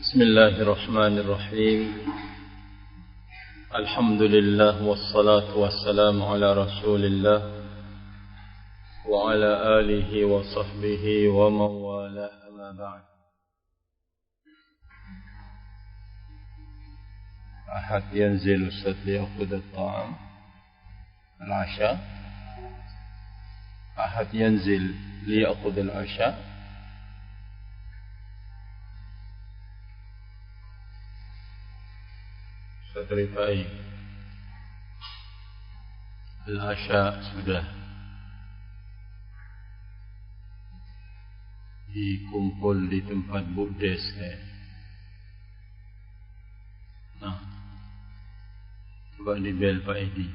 بسم الله الرحمن الرحيم. الحمد لله والصلاة والسلام على رسول الله وعلى آله وصحبه ومن والاه، أما بعد. أحد ينزل أستاذ ليأخذ الطعام العشاء؟ أحد ينزل ليأخذ العشاء؟ Rifai, al-asya sudah dikumpul di tempat Bukdes. Nah, coba di bel Pak Edi.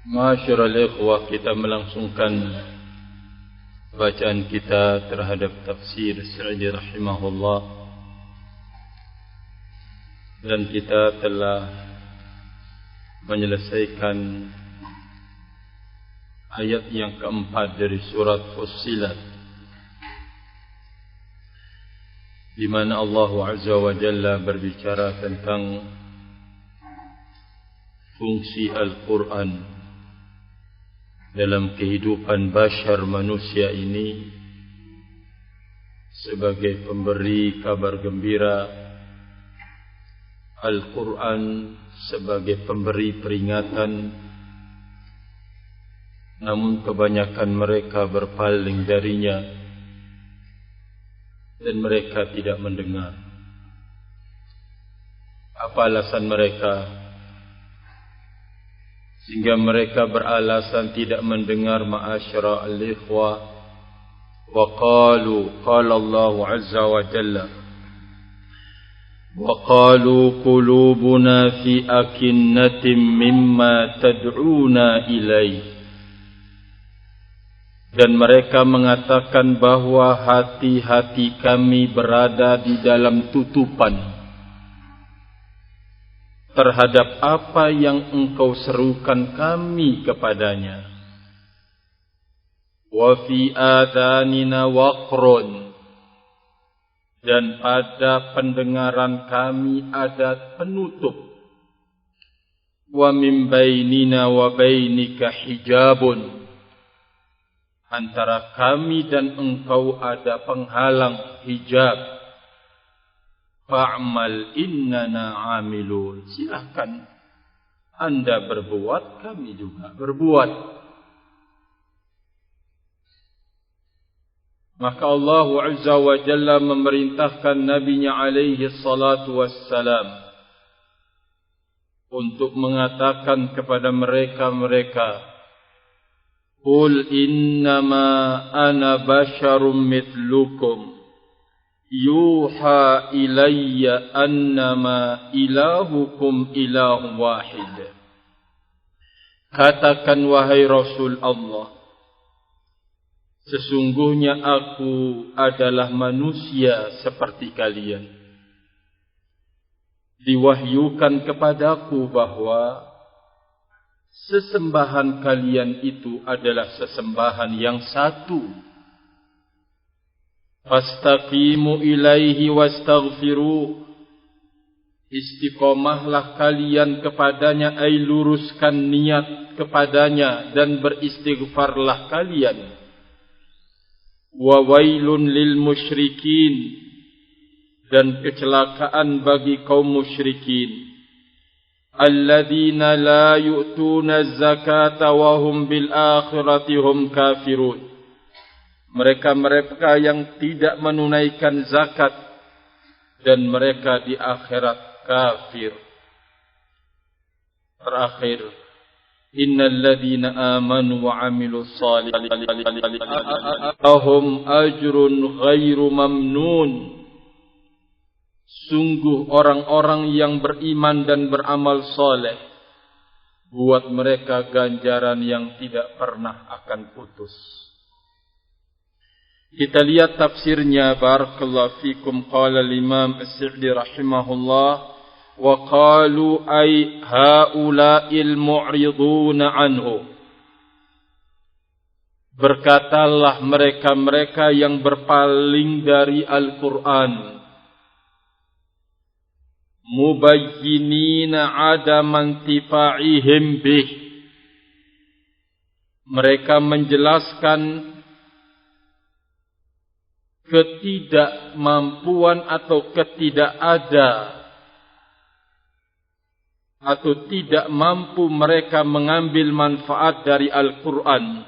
Ma'asyiral ikhwah, kita melangsungkan bacaan kita terhadap tafsir Sa'di rahimahullah, dan kita telah menyelesaikan ayat yang keempat dari surat Fussilat, di mana Allah Azza wa Jalla berbicara tentang fungsi Al-Quran dalam kehidupan bashar manusia ini sebagai pemberi kabar gembira, Al-Quran sebagai pemberi peringatan, namun kebanyakan mereka berpaling darinya dan mereka tidak mendengar. Apa alasan mereka? Sehingga mereka beralasan tidak mendengar. Ma'asyara al-ikhwah, wa qalu, qala Allah Azza wa Jalla, wa qalu qulubuna fi akinnatin mimma tad'una ilaih, dan mereka mengatakan bahwa hati-hati kami berada di dalam tutupan terhadap apa yang engkau serukan kami kepadanya. Wa fi adhanina waqrun, dan pada pendengaran kami ada penutup. Wa min bainina wa bainika hijabun, antara kami dan engkau ada penghalang, hijab. Fa'amal innana amilun, silahkan anda berbuat, kami juga berbuat. Maka Allah Azza wa Jalla memerintahkan Nabi-Nya alaihi salatu wassalam untuk mengatakan kepada mereka, Qul innama ana basyarum mithlukum yuha ilayya annama ilahukum ilahun wahid. Katakan wahai Rasul Allah, sesungguhnya aku adalah manusia seperti kalian. Diwahyukan kepadaku bahwa sesembahan kalian itu adalah sesembahan yang satu. Fastaqimu ilaihi wastaghfiru, istiqomahlah kalian kepadanya, ay luruskan niat kepadanya dan beristighfarlah kalian. Wa wailun lil musyrikin, dan kecelakaan bagi kaum musyrikin, alladzina la yu'tuna zakata wa hum bil akhirati hum kafirun, mereka yang tidak menunaikan zakat dan mereka di akhirat kafir. Terakhir, innal ladzina amanu wa amilus salihati lahum ajrun ghairu mamnun, sungguh orang-orang yang beriman dan beramal saleh, buat mereka ganjaran yang tidak pernah akan putus. Kita lihat tafsirnya, barakallahu fikum. Qala al-Imam As-Sa'di rahimahullah, wa qalu ay haula'il mu'riduna anhu, Berkatalah mereka-mereka yang berpaling dari Al-Quran, mubayyinina adaman tifa'ihim bih. Mereka menjelaskan ketidakmampuan atau ketidakada atau tidak mampu mereka mengambil manfaat dari Al-Quran.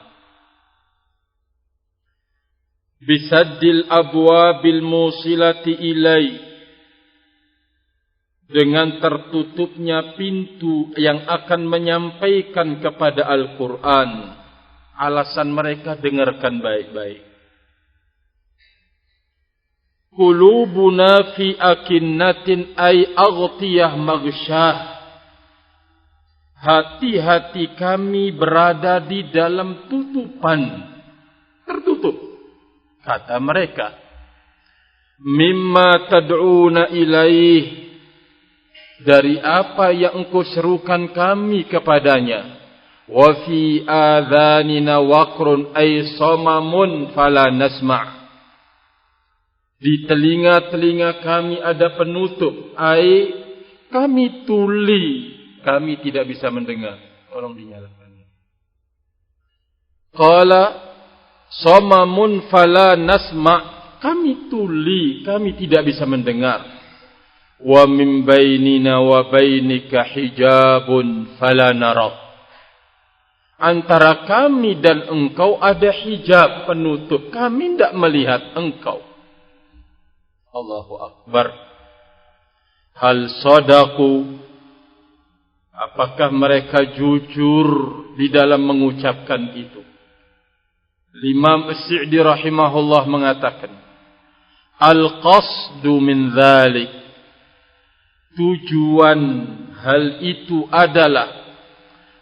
Bisaddil abwabil musilati ilai, dengan tertutupnya pintu yang akan menyampaikan kepada Al-Quran. Alasan mereka, dengarkan baik-baik. Qulubuna fi akinnatin ay aghtiyah maghsyah. Hati-hati kami berada di dalam tutupan, tertutup. Kata mereka, mimma tad'una ilaih, dari apa yang engkau serukan kami kepadanya. Wa fi adhanina waqrun ay samamun fala nasma'. Di telinga-telinga kami ada penutup, ay kami tuli, kami tidak bisa mendengar. Tolong dinyalakan. Qala samamun fala nasma', kami tuli, kami tidak bisa mendengar. Wa min bainina wa bainika hijabun fala nara. Antara kami dan engkau ada hijab, penutup, kami tidak melihat engkau. Allahu Akbar. Hal sadaku, apakah mereka jujur di dalam mengucapkan itu? Imam As-Sa'di rahimahullah mengatakan, al-qasdu min dhalik, tujuan hal itu adalah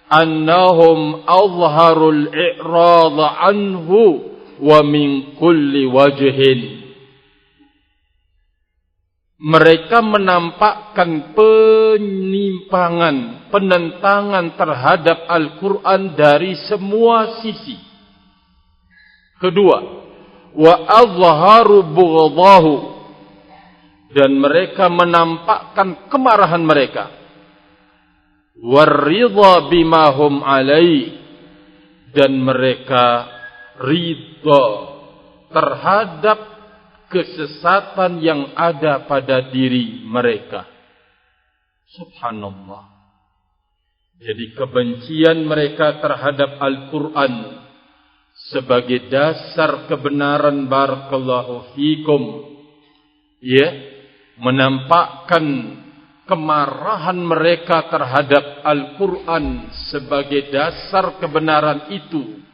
annahum azharul i'rada anhu wa min kulli wajhin. Mereka menampakkan penyimpangan, penentangan terhadap Al-Quran dari semua sisi. Kedua, wa azharu bughdahu, dan mereka menampakkan kemarahan mereka. Waridha bima hum alai, dan mereka ridha terhadap kesesatan yang ada pada diri mereka. Subhanallah. Jadi kebencian mereka terhadap Al-Quran sebagai dasar kebenaran, barakallahu fikum, ya, menampakkan kemarahan mereka terhadap Al-Quran sebagai dasar kebenaran itu,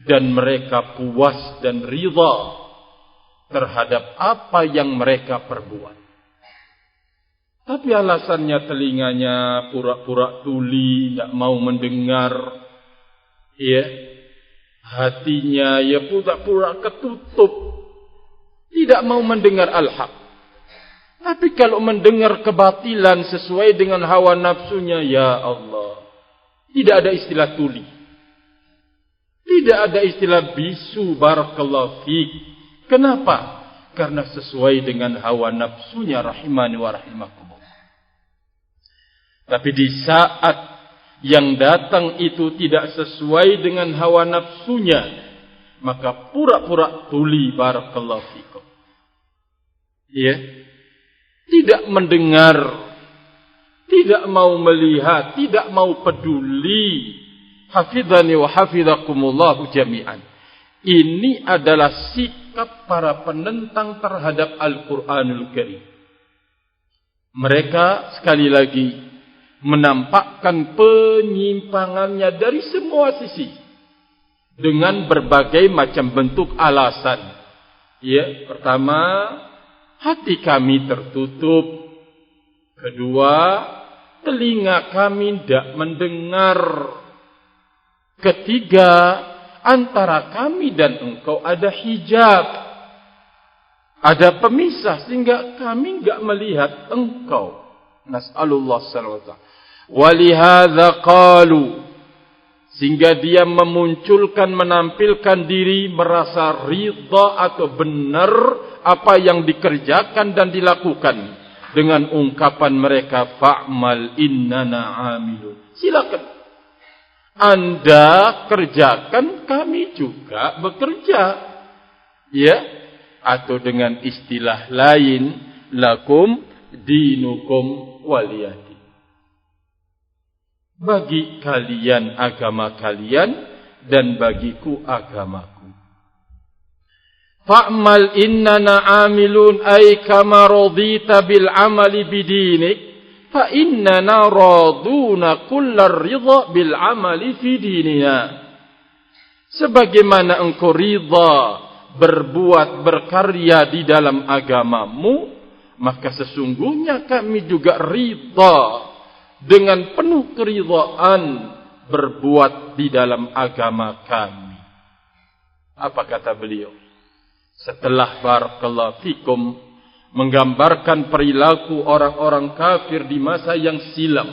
dan mereka puas dan ridha terhadap apa yang mereka perbuat. Tapi alasannya telinganya pura-pura tuli, tidak mau mendengar, ya, hatinya ya pura-pura ketutup, tidak mau mendengar al-haq. Tapi kalau mendengar kebatilan sesuai dengan hawa nafsunya, ya Allah, tidak ada istilah tuli, tidak ada istilah bisu, barakallahu fiik. Kenapa? Karena sesuai dengan hawa nafsunya, rahimani wa rahimakumullah. Tapi di saat yang datang itu tidak sesuai dengan hawa nafsunya, maka pura-pura tuli, barakallahu fikum. Ya, tidak mendengar, tidak mau melihat, tidak mau peduli. Hafidhani wa hafidhakumullahu jami'an. Ini adalah sikap para penentang terhadap Al-Quranul Karim. Mereka sekali lagi menampakkan penyimpangannya dari semua sisi dengan berbagai macam bentuk alasan. Ya, pertama, hati kami tertutup. Kedua, telinga kami tidak mendengar. Ketiga, antara kami dan engkau ada hijab, ada pemisah, sehingga kami enggak melihat engkau. Nas'alullah sallallahu alaihi wasallam. Walihadza qalu, sehingga dia menampilkan diri merasa ridha atau benar apa yang dikerjakan dan dilakukan dengan ungkapan mereka fa'mal innana amilun. Silakan Anda kerjakan, kami juga bekerja. Ya, atau dengan istilah lain, lakum dinukum waliyadin. Bagi kalian agama kalian dan bagiku agamaku. Fa'mal innana amilun ay kama radita bil amali bidinik fa innana raduna kullar ridha bil amali fi dinina. Sebagaimana engkau ridha berbuat berkarya di dalam agamamu, maka sesungguhnya kami juga ridha dengan penuh keridhaan berbuat di dalam agama kami. Apa kata beliau? Setelah barakallahu fikum menggambarkan perilaku orang-orang kafir di masa yang silam,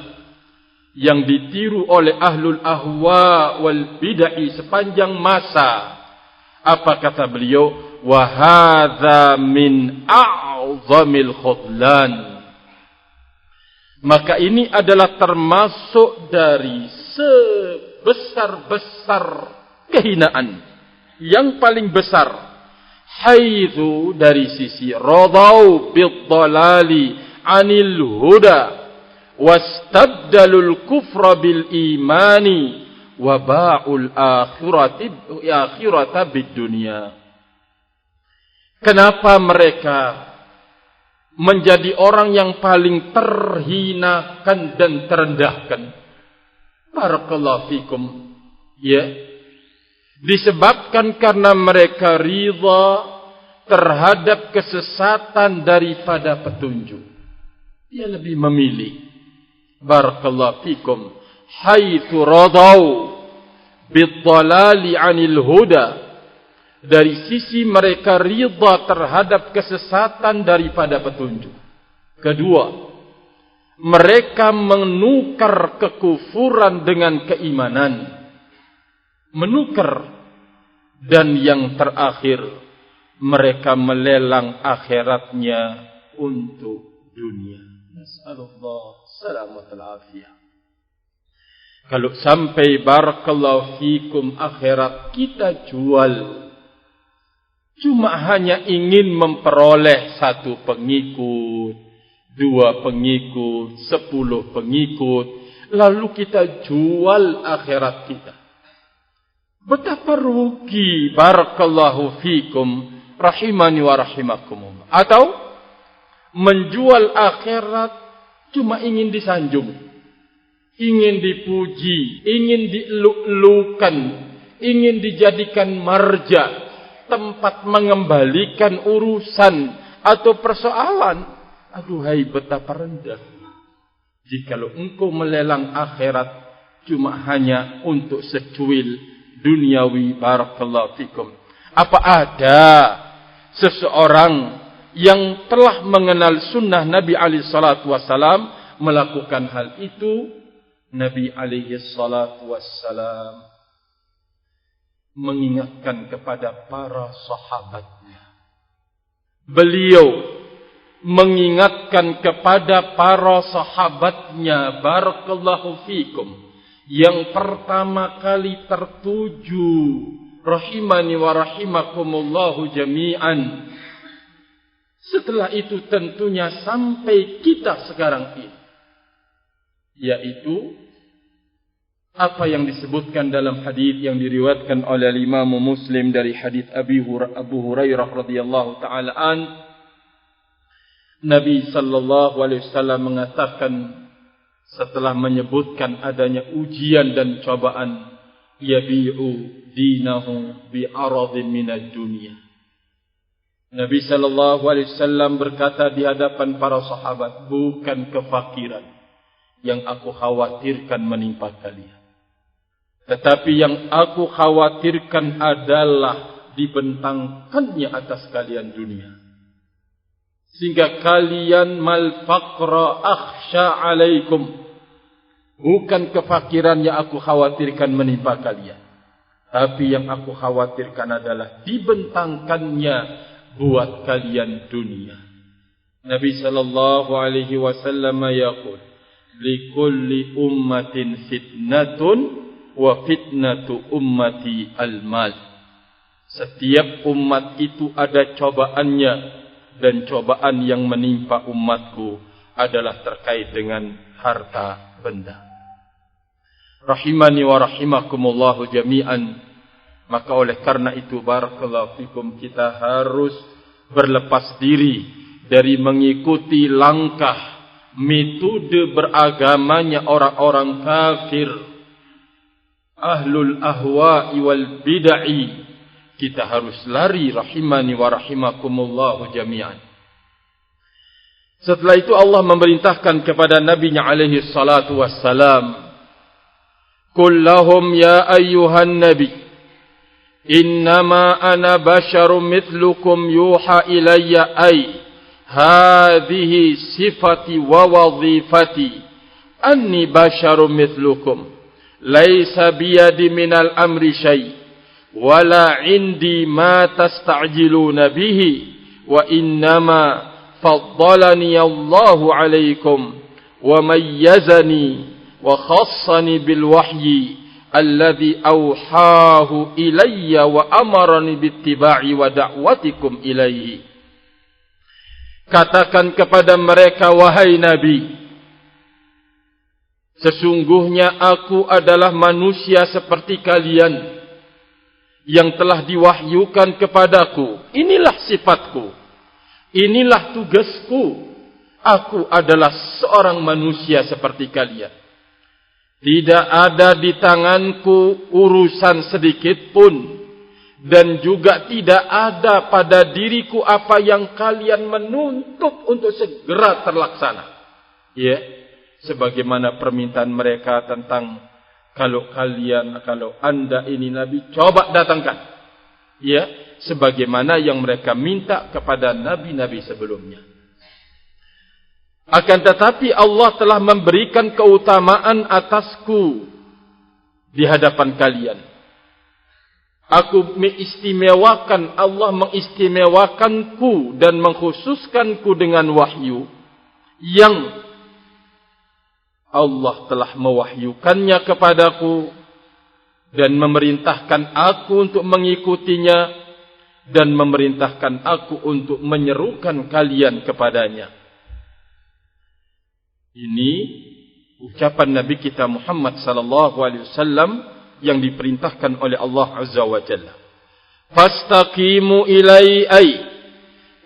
yang ditiru oleh ahlul ahwa wal bid'ah sepanjang masa. Apa kata beliau? Wa hadza min a'zamil khudlan. Maka ini adalah termasuk dari sebesar-besar kehinaan yang paling besar. Haitsu dari sisi radau bid-dhalali 'anil huda wastabdalul kufra bil imani wa ba'ul akhirata bid dunya. Kenapa mereka menjadi orang yang paling terhinakan dan terendahkan? Barakallahu fikum. Ya. Disebabkan karena mereka ridha terhadap kesesatan daripada petunjuk. Dia lebih memilih. Barakallahu fikum. Haitsu radau bid-dhalali 'anil huda. Dari sisi mereka ridha terhadap kesesatan daripada petunjuk. Kedua, mereka menukar kekufuran dengan keimanan. Menukar. Dan yang terakhir, mereka melelang akhiratnya untuk dunia. Nasallallahu salamatul afiyah. Kalau sampai barakallahu fikum akhirat kita jual, cuma hanya ingin memperoleh 1 pengikut, 2 pengikut, 10 pengikut, lalu kita jual akhirat kita. Betapa rugi, barakallahu fikum, rahimani wa rahimakumullah. Atau menjual akhirat cuma ingin disanjung, ingin dipuji, ingin dieluk-elukan, ingin dijadikan marja, tempat mengembalikan urusan atau persoalan. Aduhai, betapa rendah jikalau engkau melelang akhirat cuma hanya untuk secuil duniawi. Barakallahu fikum. Apa ada seseorang yang telah mengenal sunnah Nabi alaihi salatu wasalam melakukan hal itu? Nabi alaihi salatu wasalam mengingatkan kepada para sahabatnya. Beliau mengingatkan kepada para sahabatnya, barakallahu fikum, yang pertama kali tertuju, rahimani wa rahimakumullahu jami'an. Setelah itu tentunya sampai kita sekarang ini, yaitu apa yang disebutkan dalam hadis yang diriwayatkan oleh Imam Muslim dari hadis Abu Hurairah radhiyallahu taala an, Nabi sallallahu alaihi wasallam mengatakan setelah menyebutkan adanya ujian dan cobaan, yabi'u dinahu bi'aradhin minad dunya. Nabi sallallahu alaihi wasallam berkata di hadapan para sahabat, bukan kefakiran yang aku khawatirkan menimpa kalian, tetapi yang aku khawatirkan adalah dibentangkannya atas kalian dunia, sehingga kalian mal faqra akhsha alaikum, Bukan kefakiran yang aku khawatirkan menimpa kalian, tapi yang aku khawatirkan adalah dibentangkannya buat kalian dunia. Nabi sallallahu alaihi wasallam yaqul, likulli ummatin fitnatun wa fitnatu ummati al-mal. Setiap umat itu ada cobaannya, dan cobaan yang menimpa umatku adalah terkait dengan harta benda. Rahimani wa rahimakumullahu jami'an. Maka oleh karena itu, barakallahu fikum, kita harus berlepas diri dari mengikuti langkah metode beragamanya orang-orang kafir, ahlul ahwa'i wal bid'ah. Kita harus lari, rahimani wa rahimakumullahu jami'an. Setelah itu Allah memerintahkan kepada Nabi-Nya alaihi salatu wassalam, Qul lahum ya ayyuhan nabi, innama ana basyarum mithlukum yuha ilayya ay hadhihi sifati wa wadhifati anni basyarum mithlukum laysa biyadi minal amri syai' wala indi ma tasta'jiluna bihi wa innama faddalani Allahu alaikum wa mayyazani wa khassani bil wahyi alladhi awhahu ilayya wa amarani bittiba'i wa da'watikum ilaihi. Katakan kepada mereka, wahai Nabi, sesungguhnya aku adalah manusia seperti kalian yang telah diwahyukan kepadaku. Inilah sifatku, inilah tugasku. Aku adalah seorang manusia seperti kalian. Tidak ada di tanganku urusan sedikit pun, dan juga tidak ada pada diriku apa yang kalian menuntut untuk segera terlaksana. Ya, sebagaimana permintaan mereka tentang kalau anda ini Nabi, coba datangkan. Ya, sebagaimana yang mereka minta kepada nabi-nabi sebelumnya. Akan tetapi Allah telah memberikan keutamaan atasku di hadapan kalian. Aku mengistimewakan, Allah mengistimewakanku dan mengkhususkanku dengan wahyu yang Allah telah mewahyukannya kepadaku dan memerintahkan aku untuk mengikutinya dan memerintahkan aku untuk menyerukan kalian kepadanya. Ini ucapan Nabi kita Muhammad sallallahu alaihi wasallam yang diperintahkan oleh Allah Azza wa Jalla. Fastaqimu ilai ay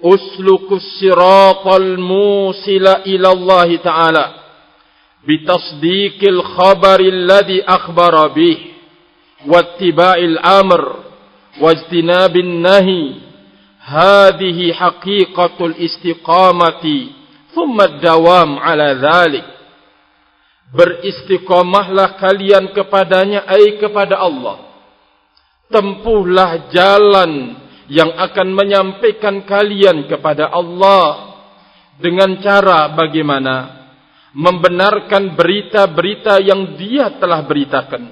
uslukus siratal musila ila Allah Ta'ala bitasdiqil khabari alladhi akhbara bih wattiba'il amr wajtinabin nahi. Hadhihi haqiqatul istiqamati thumma dawam ala dhalik. Beristiqamahlah kalian kepadanya, ay kepada Allah. Tempuhlah jalan yang akan menyampaikan kalian kepada Allah dengan cara bagaimana? Membenarkan berita-berita yang Dia telah beritakan,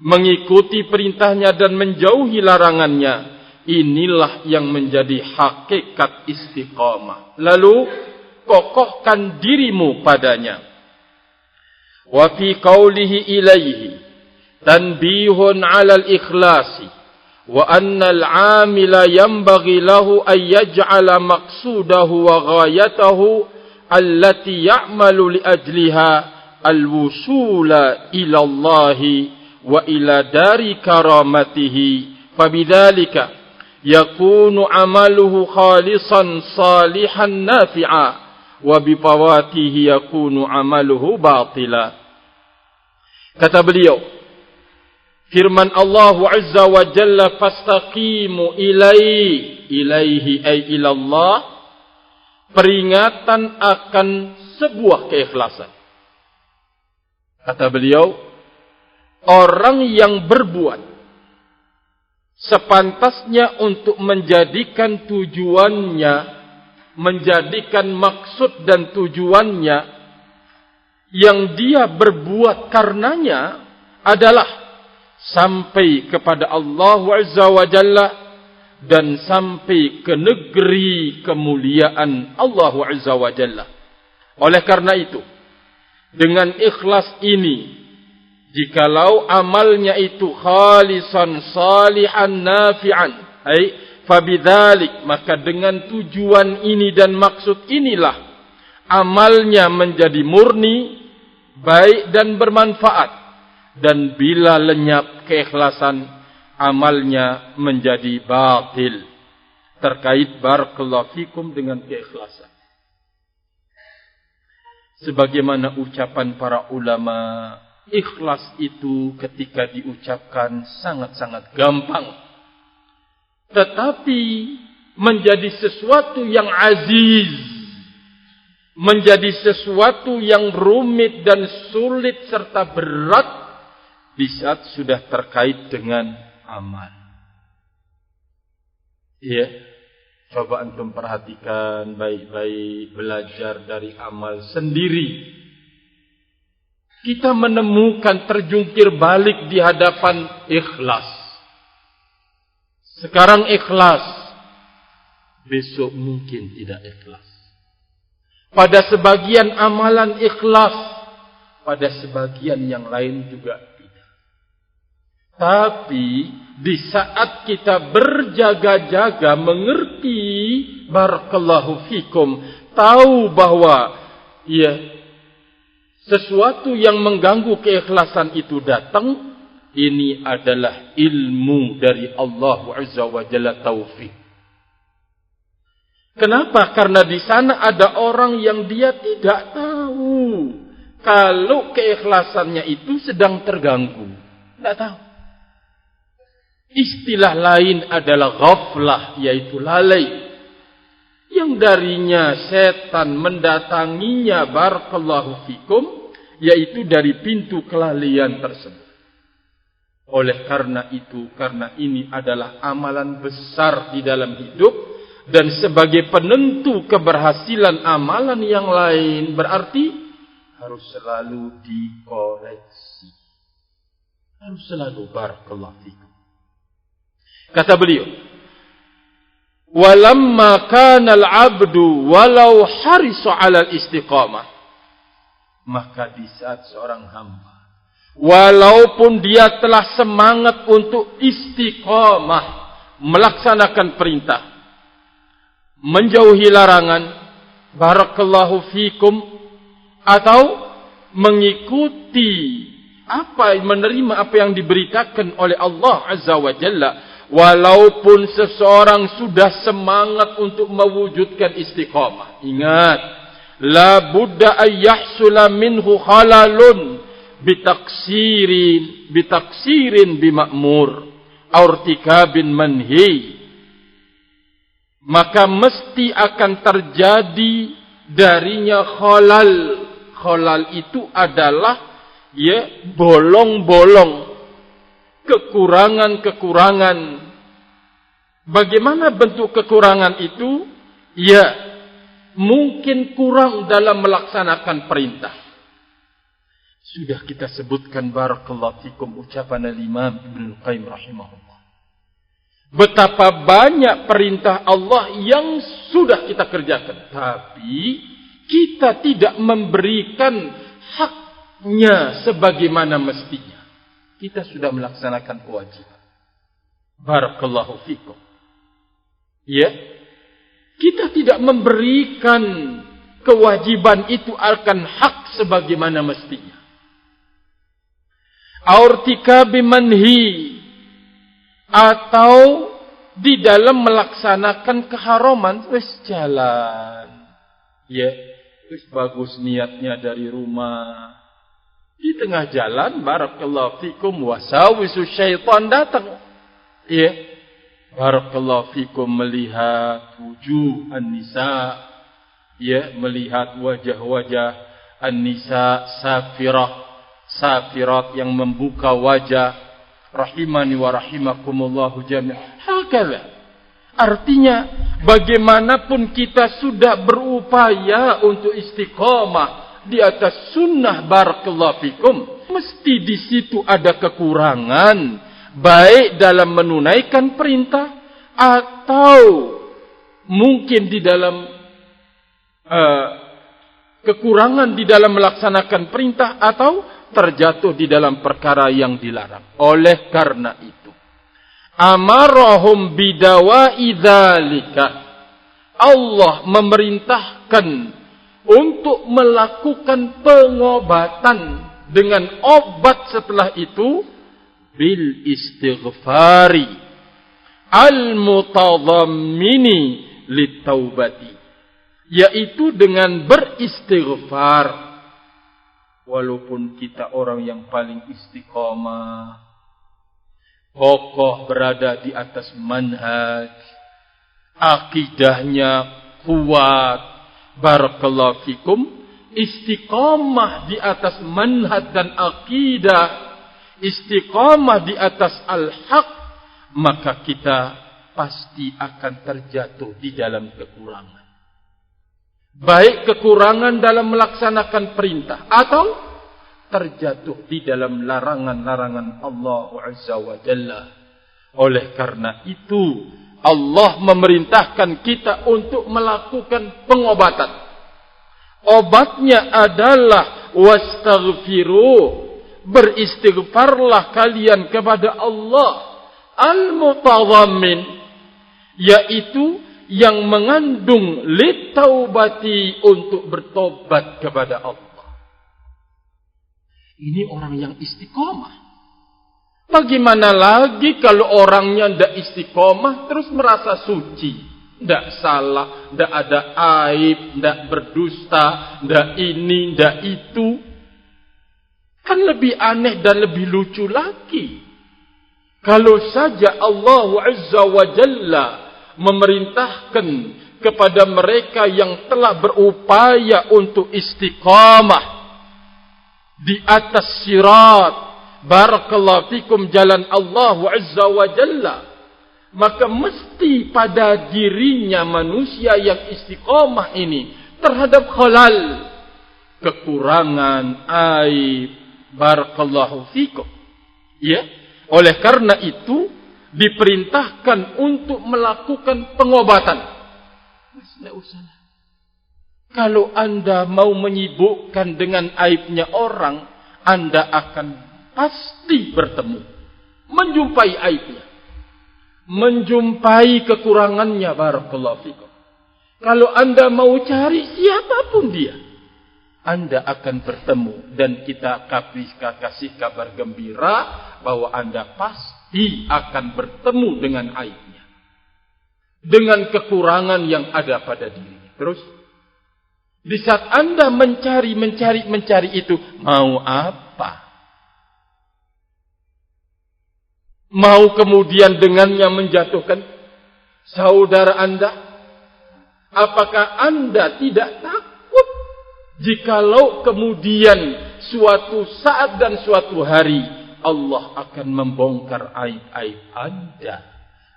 mengikuti perintahnya dan menjauhi larangannya. Inilah yang menjadi hakikat istiqamah. Lalu kokohkan dirimu padanya. Wa fi qawlihi ilaihi tanbihun 'ala al-ikhlasi wa anna al-'amila yanbaghi lahu an yaj'ala maqsudahu wa ghayatahu allati ya'malu li ajliha al-wusula ila Allah wa ila dari karamatihi. Fabidzalika yakunu 'amaluhu khalisan salihan nafi'a wa bifawatihi yakunu 'amaluhu batila. Kata beliau, firman Allah Azza wa Jalla, fastaqimu ilaihi ay ilallah, peringatan akan sebuah keikhlasan. Kata beliau, orang yang berbuat sepantasnya untuk menjadikan tujuannya, menjadikan maksud dan tujuannya yang dia berbuat karenanya adalah sampai kepada Allah Azza wa Jalla dan sampai ke negeri kemuliaan Allah Azza wa Jalla. Oleh karena itu, dengan ikhlas ini, jikalau amalnya itu khalisan salihan nafi'an, fabidzalik, maka dengan tujuan ini dan maksud inilah amalnya menjadi murni, baik dan bermanfaat. Dan bila lenyap keikhlasan, amalnya menjadi batil. Terkait barakallahu fikum dengan keikhlasan. Sebagaimana ucapan para ulama, ikhlas itu ketika diucapkan sangat-sangat gampang. Tetapi menjadi sesuatu yang aziz, menjadi sesuatu yang rumit dan sulit serta berat di saat sudah terkait dengan amal. Iya, coba antum perhatikan baik-baik, belajar dari amal sendiri. Kita menemukan terjungkir balik di hadapan ikhlas. Sekarang ikhlas, besok mungkin tidak ikhlas. Pada sebagian amalan ikhlas, pada sebagian yang lain juga tidak. Tapi di saat kita berjaga-jaga, mengerti barakallahu fikum, tahu bahwa sesuatu yang mengganggu keikhlasan itu datang, ini adalah ilmu dari Allah Azza wa Jalla, taufik. Kenapa? Karena di sana ada orang yang dia tidak tahu kalau keikhlasannya itu sedang terganggu. Tidak tahu. Istilah lain adalah ghaflah, yaitu lalai. Yang darinya setan mendatanginya barakallahu fikum, yaitu dari pintu kelalaian tersebut. Oleh karena itu, karena ini adalah amalan besar di dalam hidup, dan sebagai penentu keberhasilan amalan yang lain, berarti harus selalu dikoreksi. Harus selalu barakallahu fikum. Kata beliau, walamma kana al-'abdu walau harisu 'ala al-istiqamah, maka di saat seorang hamba, walaupun dia telah semangat untuk istiqamah, melaksanakan perintah, menjauhi larangan, barakallahu fikum, atau mengikuti menerima apa yang diberitakan oleh Allah Azza wa Jalla, walaupun seseorang sudah semangat untuk mewujudkan istiqamah, ingat, la budda ayyahsula minhu khalalun bitaksirin bima'mur aurtikabin manhi, maka mesti akan terjadi darinya khalal. Khalal itu adalah bolong-bolong, kekurangan-kekurangan. Bagaimana bentuk kekurangan itu? Mungkin kurang dalam melaksanakan perintah. Sudah kita sebutkan barakallahu fikum ucapan al-Imam Ibnu Qayyim rahimahullah. Betapa banyak perintah Allah yang sudah kita kerjakan, tapi kita tidak memberikan haknya sebagaimana mestinya. Kita sudah melaksanakan kewajiban. Barakallahu fikum. Kita tidak memberikan kewajiban itu akan hak sebagaimana mestinya. Aurtikabi manhi, atau di dalam melaksanakan keharaman, wis jalan. Wis bagus niatnya dari rumah. Di tengah jalan, barakallahu fikum, wasawisu syaitan datang. Barakallahu fikum, melihat wujuh an-nisa, melihat wajah-wajah an-nisa safirat yang membuka wajah, rahimani wa rahimakumullahu jami'an. Hakala. Artinya, bagaimanapun kita sudah berupaya untuk istiqamah, di atas sunnah barakallahu fikum, mesti di situ ada kekurangan, baik dalam menunaikan perintah atau mungkin di dalam kekurangan di dalam melaksanakan perintah atau terjatuh di dalam perkara yang dilarang. Oleh karena itu, amarahum bidawa'i dzalika, Allah memerintahkan untuk melakukan pengobatan dengan obat setelah itu bil istighfari al-mutadhammini litaubati, yaitu dengan beristighfar. Walaupun kita orang yang paling istiqamah, kokoh berada di atas manhaj, akidahnya kuat, barakallahu fikum, istiqamah di atas manhaj dan akidah, istiqamah di atas al-haq, maka kita pasti akan terjatuh di dalam kekurangan. Baik kekurangan dalam melaksanakan perintah atau terjatuh di dalam larangan-larangan Allah Azza wa Jalla. Oleh karena itu, Allah memerintahkan kita untuk melakukan pengobatan. Obatnya adalah wastaghfiru, beristighfarlah kalian kepada Allah al-mutadhammin, yaitu yang mengandung litaubati, untuk bertobat kepada Allah. Ini orang yang istiqomah. Bagaimana lagi kalau orangnya tidak istiqomah terus merasa suci, tidak salah, tidak ada aib, tidak berdusta, tidak ini, tidak itu. Kan lebih aneh dan lebih lucu lagi. Kalau saja Allah Azza wa Jalla memerintahkan kepada mereka yang telah berupaya untuk istiqamah di atas sirat, barakallahu fikum, jalan Allah Azza wa Jalla, maka mesti pada dirinya manusia yang istiqamah ini terhadap khalal, kekurangan, aib, barakallahu fikum. Ya, oleh karena itu diperintahkan untuk melakukan pengobatan. Tidak usah. Kalau Anda mau menyibukkan dengan aibnya orang, Anda akan pasti bertemu, menjumpai aibnya, menjumpai kekurangannya, barakallahu fikum. Kalau Anda mau cari siapapun dia, Anda akan bertemu, dan kita kasih kabar gembira bahwa Anda pasti akan bertemu dengan aibnya, dengan kekurangan yang ada pada dirinya. Terus di saat Anda mencari itu, mau apa? Mau kemudian dengannya menjatuhkan saudara Anda? Apakah Anda tidak takut jikalau kemudian suatu saat dan suatu hari Allah akan membongkar aib-aib Anda?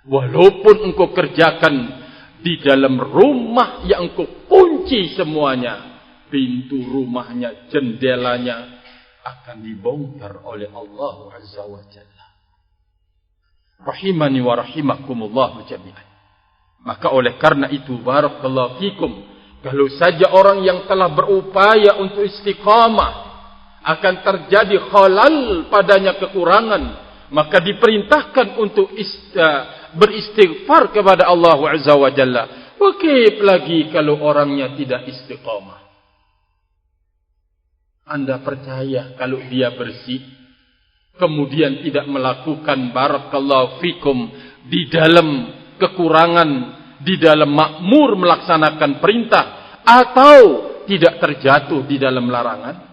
Walaupun engkau kerjakan di dalam rumah yang engkau kunci semuanya, pintu rumahnya, jendelanya akan dibongkar oleh Allah Azza wa Jalla. Rahimani wa rahimakumullah jami'an. Maka oleh karena itu, barakallahu fikum, kalau saja orang yang telah berupaya untuk istiqamah akan terjadi khalal padanya, kekurangan, maka diperintahkan untuk beristighfar kepada Allah Azza wa Jalla. Wakif lagi kalau orangnya tidak istiqamah. Anda percaya kalau dia bersih, kemudian tidak melakukan barakallahu fikum di dalam kekurangan, di dalam makmur melaksanakan perintah, atau tidak terjatuh di dalam larangan?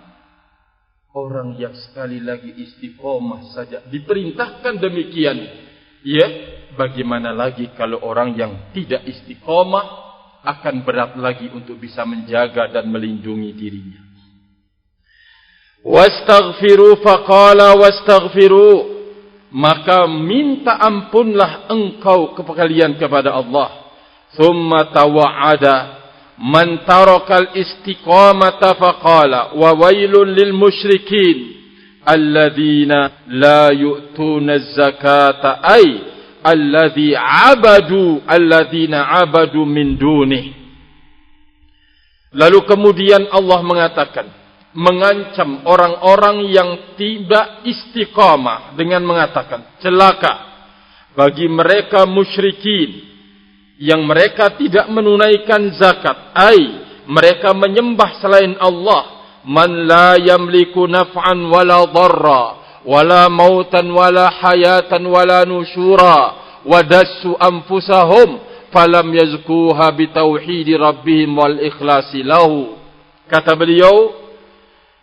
Orang yang sekali lagi istiqomah saja diperintahkan demikian, ya, bagaimana lagi kalau orang yang tidak istiqomah, akan berat lagi untuk bisa menjaga dan melindungi dirinya. Wastaghfiru, faqala wastaghfiru, maka minta ampunlah engkau kalian kepada Allah. Thumma tawa'ada, man tarakal istiqamata faqala wa wailun lil musyrikin alladzina la yu'tuna az-zakata ay alladzina abadu min dunih. Lalu kemudian Allah mengatakan, mengancam orang-orang yang tidak istiqamah dengan mengatakan, celaka bagi mereka musyrikin yang mereka tidak menunaikan zakat, ai mereka menyembah selain Allah, man la yamliku naf'an wala dharra wala mautan wala hayatan wala nusyura wadassu anfusahum falam yazkuha bitauhidi rabbihim wal ikhlasi lahu. Kata beliau,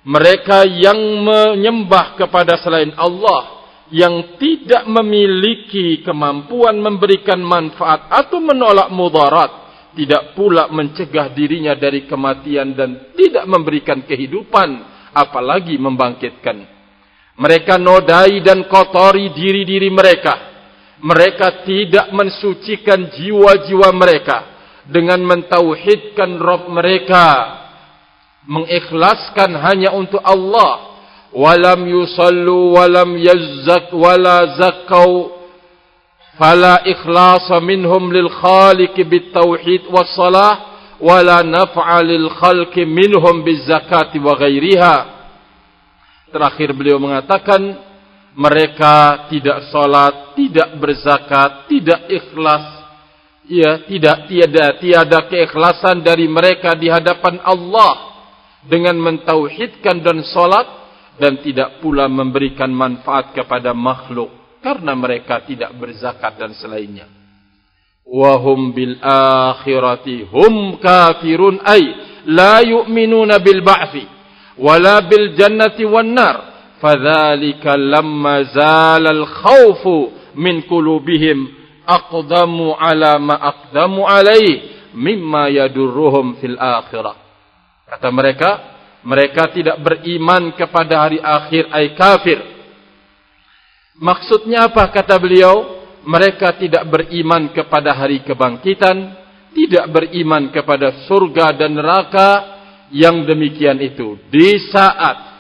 mereka yang menyembah kepada selain Allah, yang tidak memiliki kemampuan memberikan manfaat atau menolak mudarat, tidak pula mencegah dirinya dari kematian dan tidak memberikan kehidupan, apalagi membangkitkan. Mereka nodai dan kotori diri-diri mereka. Mereka tidak mensucikan jiwa-jiwa mereka dengan mentauhidkan Rabb mereka, mengikhlaskan hanya untuk Allah. Walam yusallu walam yazak wala zakau fala ikhlasa minhum lil khaliq bit tauhid was salah wala naf'a lil khalqi minhum biz zakati wa ghairiha. Terakhir beliau mengatakan, mereka tidak salat, tidak berzakat, tidak ikhlas, ya, tiada keikhlasan dari mereka di hadapan Allah dengan mentauhidkan dan salat, dan tidak pula memberikan manfaat kepada makhluk karena mereka tidak berzakat dan selainnya. Wahum bil akhirati hum kafirun ay la yu'minuna bil ba'thi wala bil jannati wan nar. Fadzalika lamma zala al khawfu min qulubihim aqdamu ala ma aqdamu alaihi mimma yadurruhum fil akhirah. Kata mereka tidak beriman kepada hari akhir, ay kafir. Maksudnya apa? Kata beliau, mereka tidak beriman kepada hari kebangkitan, tidak beriman kepada surga dan neraka. Yang demikian itu di saat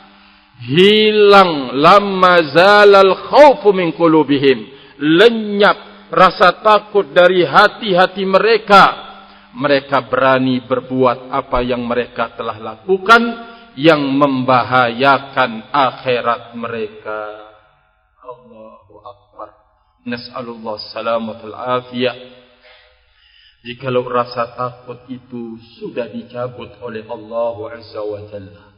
hilang lamma zalal khawfu min qulubihim, lenyap rasa takut dari hati-hati mereka, mereka berani berbuat apa yang mereka telah lakukan yang membahayakan akhirat mereka. Allahu Akbar. Nas'alullah salamatul afiyah. Jikalau rasa takut itu sudah dicabut oleh Allah Azza wa Jalla,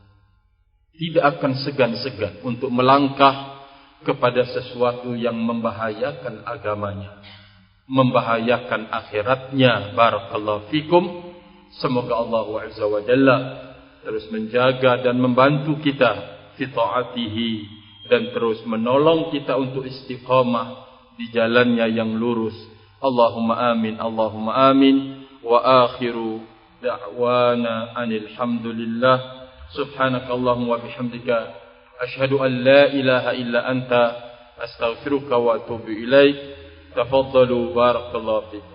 tidak akan segan-segan untuk melangkah kepada sesuatu yang membahayakan agamanya, membahayakan akhiratnya. Barakallahu fikum. Semoga Allah Azza wa Jalla terus menjaga dan membantu kita fi ta'atihi, dan terus menolong kita untuk istiqamah di jalannya yang lurus. Allahumma amin, Allahumma amin. Wa akhiru da'wana anil hamdulillah. Subhanakallahumma wa bihamdika asyhadu an la ilaha illa anta astaghfiruka wa atubu ilaik. Tafaddalu, barakallahu fikum.